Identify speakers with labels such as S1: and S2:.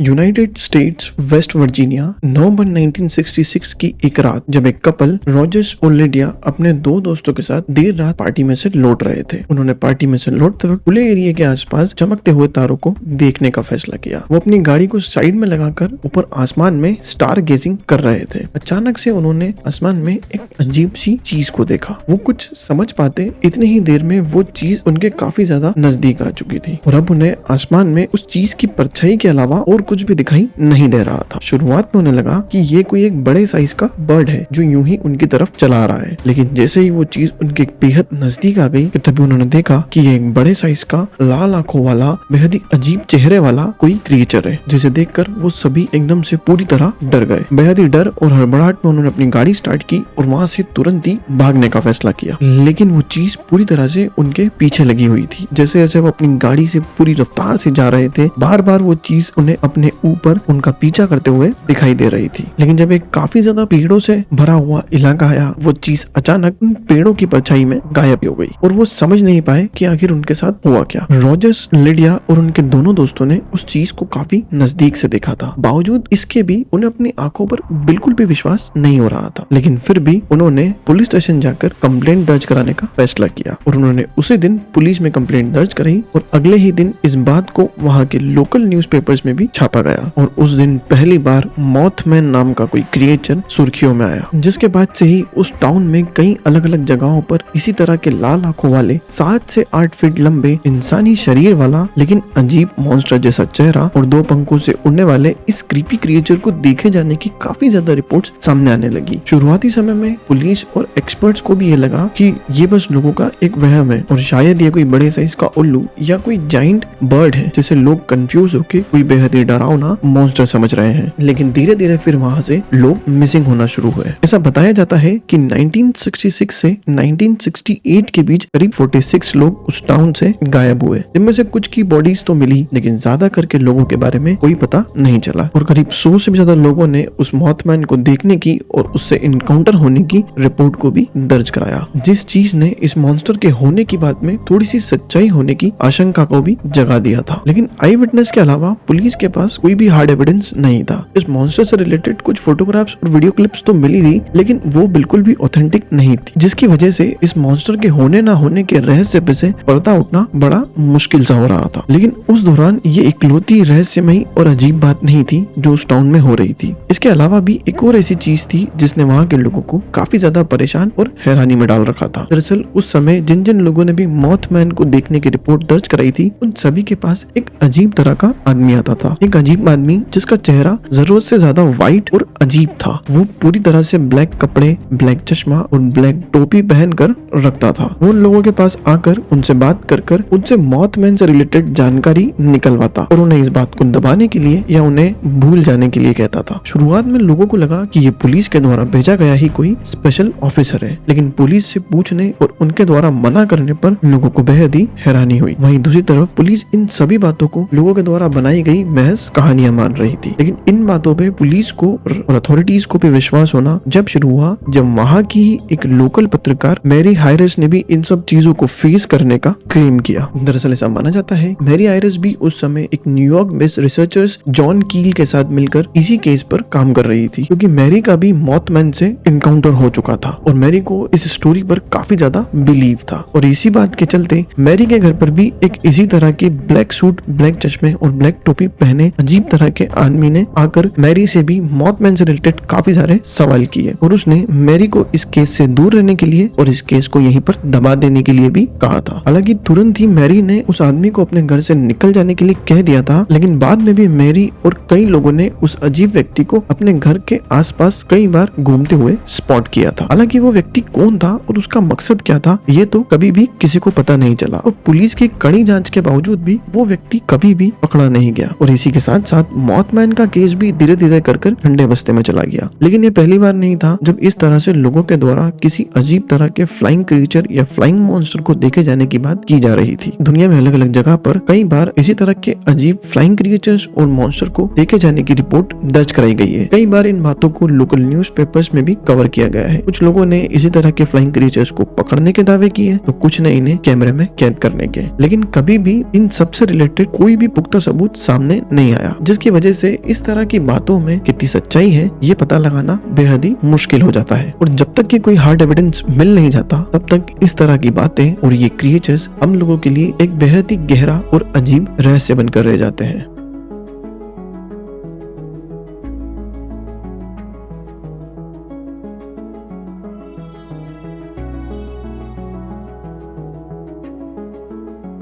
S1: United states West Virginia नवंबर 1966 की एक रात जब एक कपल रॉजर्स और लिडिया अपने दो दोस्तों के साथ देर रात पार्टी में से लौट रहे थे। उन्होंने पार्टी में से लौटते वक्त खुले एरिया के आसपास चमकते हुए तारों को देखने का फैसला किया। वो अपनी गाड़ी को साइड में लगाकर ऊपर आसमान में स्टार गेजिंग कर रहे थे। अचानक से उन्होंने आसमान में एक अजीब सी चीज को देखा। वो कुछ समझ पाते इतनी ही देर में वो चीज उनके काफी ज्यादा नजदीक आ चुकी थी और अब उन्हें आसमान में उस चीज की परछाई के अलावा और कुछ भी दिखाई नहीं दे रहा था। शुरुआत में उन्हें लगा कि ये कोई एक बड़े साइज का बर्ड है जो यूं ही उनकी तरफ चला रहा है, लेकिन जैसे ही वो चीज उनके बेहद नजदीक आ गई तभी उन्होंने देखा कि ये एक बड़े साइज का लाल आंखों वाला बेहद ही अजीब चेहरे वाला कोई क्रिएचर है, जिसे देखकर वो सभी एकदम से पूरी तरह डर गए। बेहद ही डर और हड़बड़ाहट में उन्होंने अपनी गाड़ी स्टार्ट की और वहां से तुरंत ही भागने का फैसला किया, लेकिन वो चीज पूरी तरह से उनके पीछे लगी हुई थी। जैसे जैसे वो अपनी गाड़ी से पूरी रफ्तार से जा रहे थे, बार बार वो चीज उन्हें अपने ऊपर उनका पीछा करते हुए दिखाई दे रही थी। लेकिन जब एक काफी ज्यादा पेड़ों से भरा हुआ इलाका आया, वो चीज अचानक उन पेड़ों की परछाई में गायब हो गई और वो समझ नहीं पाए कि आखिर उनके साथ हुआ क्या। रॉजर्स, लिडिया और उनके दोनों दोस्तों ने उस चीज को काफी नजदीक से देखा था। बावजूद इसके भी उन्हें अपनी आंखों पर बिल्कुल भी विश्वास नहीं हो रहा था, लेकिन फिर भी उन्होंने पुलिस स्टेशन जाकर कंप्लेंट दर्ज कराने का फैसला किया और उन्होंने उसी दिन पुलिस में कंप्लेंट दर्ज कराई और अगले ही दिन इस बात को वहाँ के लोकल न्यूज़पेपर्स में भी छापा गया और उस दिन पहली बार मॉथमैन नाम का कोई क्रिएचर सुर्खियों में आया। जिसके बाद से ही उस टाउन में कई अलग अलग जगहों पर इसी तरह के लाल आंखों वाले 7 से 8 फीट लंबे इंसानी शरीर वाला लेकिन अजीब मॉन्स्टर जैसा चेहरा और 2 पंखों से उड़ने वाले इस क्रीपी क्रिएचर को देखे जाने की काफी ज्यादा रिपोर्ट्स सामने आने लगी। शुरुआती समय में पुलिस और एक्सपर्ट्स को भी ये लगा कि ये बस लोगों का एक वहम है और शायद ये कोई बड़े साइज का उल्लू या कोई जाइंट बर्ड है जिसे लोग कंफ्यूज होकर कोई बेहद ही डरावना मॉन्स्टर समझ रहे हैं। लेकिन धीरे धीरे फिर वहां से लोग मिसिंग होना शुरू हुए। ऐसा बताया जाता है कि 1966 से 1968 के बीच करीब 46 लोग उस टाउन से गायब हुए, जिनमें से कुछ की बॉडीज तो मिली लेकिन ज्यादा करके लोगों के बारे में कोई पता नहीं चला और करीब 100 से भी ज्यादा लोगों ने उस मॉथमैन को देखने की और उससे इनकाउंटर होने की रिपोर्ट को भी दर्ज कराया, जिस चीज ने इस मॉन्स्टर के होने की बात में थोड़ी सी सच्चाई होने की आशंका को भी जगा दिया था। लेकिन आई विटनेस के अलावा पुलिस के पास कोई भी हार्ड एविडेंस नहीं था। इस मॉन्स्टर से रिलेटेड कुछ फोटोग्राफ्स और वीडियो क्लिप्स तो मिली थी, लेकिन वो बिल्कुल भी ऑथेंटिक नहीं थी, जिसकी वजह से इस मॉन्स्टर के होने ना होने के रहस्य पे से पर्दा उठना बड़ा मुश्किल सा हो रहा था। लेकिन उस दौरान ये इकलौती रहस्यमयी और अजीब बात नहीं थी जो उस टाउन में हो रही थी। इसके अलावा भी एक और ऐसी चीज थी जिसने वहाँ के लोगों को काफी ज्यादा परेशान और हैरानी में डाल रखा था। दरअसल उस समय जिन जिन लोगों ने भी मॉथमैन को देखने की रिपोर्ट दर्ज कराई थी, उन सभी के पास एक अजीब तरह का आदमी आता था। एक अजीब आदमी जिसका चेहरा जरूरत से ज्यादा व्हाइट और अजीब था। वो पूरी तरह से ब्लैक कपड़े, ब्लैक चश्मा और ब्लैक टोपी पहनकर रखता था। वो लोगों के पास आकर उनसे बात कर कर उनसे मॉथमैन से रिलेटेड जानकारी निकलवाता और उन्हें इस बात को दबाने के लिए या उन्हें भूल जाने के लिए कहता था। शुरुआत में लोगों को लगा कि ये पुलिस के द्वारा भेजा गया ही कोई स्पेशल ऑफिसर है, लेकिन पुलिस से पूछने और उनके द्वारा मना करने पर लोगों को बेहद ही हैरानी हुई। वहीं दूसरी तरफ पुलिस इन सभी बातों को लोगों के द्वारा बनाई गई महज कहानियां मान रही थी। लेकिन इन बातों पे पुलिस को और अथॉरिटीज को भी विश्वास होना जब शुरू हुआ, जब वहाँ की एक लोकल पत्रकार मैरी हायरस ने भी इन सब चीजों को फेस करने का क्लेम किया। दरअसल ऐसा माना जाता है मैरी हायरस भी उस समय एक न्यूयॉर्क बेस्ड रिसर्चर्स जॉन कील के साथ मिलकर इसी केस पर काम कर रही थी, क्योंकि मैरी का भी मॉथमैन से इनकाउंटर हो चुका था और मैरी को इस स्टोरी पर काफी ज्यादा बिलीव था। और इसी बात के चलते मैरी के घर पर भी एक इसी तरह के ब्लैक सूट, ब्लैक चश्मे और ब्लैक टोपी पहने अजीब तरह के आदमी ने आकर मैरी से भी मॉथमैन से रिलेटेड काफी सारे सवाल किए और उसने मैरी को इस केस से दूर रहने के लिए और इस केस को यहीं पर दबा देने के लिए भी कहा था। हालांकि तुरंत ही मैरी ने उस आदमी को अपने घर से निकल जाने के लिए कह दिया था, लेकिन बाद में भी मैरी और कई लोगों ने उस अजीब व्यक्ति को अपने घर के आसपास कई बार घूमते हुए स्पॉट किया था। हालांकि वो व्यक्ति कौन था और उसका मकसद क्या था, ये तो कभी भी किसी को पता नहीं चला और पुलिस की कड़ी जांच के बावजूद भी वो व्यक्ति कभी भी पकड़ा नहीं गया और इसी के साथ साथ मॉथमैन का केस भी धीरे धीरे कर ठंडे बस्ते में चला गया। लेकिन ये पहली बार नहीं था जब इस तरह से लोगों के द्वारा किसी अजीब तरह के फ्लाइंग क्रीचर या फ्लाइंग मॉन्स्टर को देखे जाने की बात की जा रही थी। दुनिया में अलग अलग जगह पर कई बार इसी तरह के अजीब फ्लाइंग क्रीचर्स और मॉन्स्टर को देखे जाने की रिपोर्ट दर्ज कराई गई है। कई बार इन बातों को लोकल न्यूज़पेपर्स में भी कवर किया गया है। कुछ लोगों ने इसी तरह के फ्लाइंग क्रीचर्स को पकड़ने के दावे किए तो कुछ ने इन्हें कैमरे में कैद करने के, लेकिन कभी भी इन सबसे रिलेटेड कोई भी पुख्ता सबूत सामने नहीं नहीं आया, जिसकी वजह से इस तरह की बातों में कितनी सच्चाई है ये पता लगाना बेहद ही मुश्किल हो जाता है। और जब तक कि कोई हार्ड एविडेंस मिल नहीं जाता तब तक इस तरह की बातें और ये क्रिएचर्स हम लोगों के लिए एक बेहद ही गहरा और अजीब रहस्य बनकर रह जाते हैं।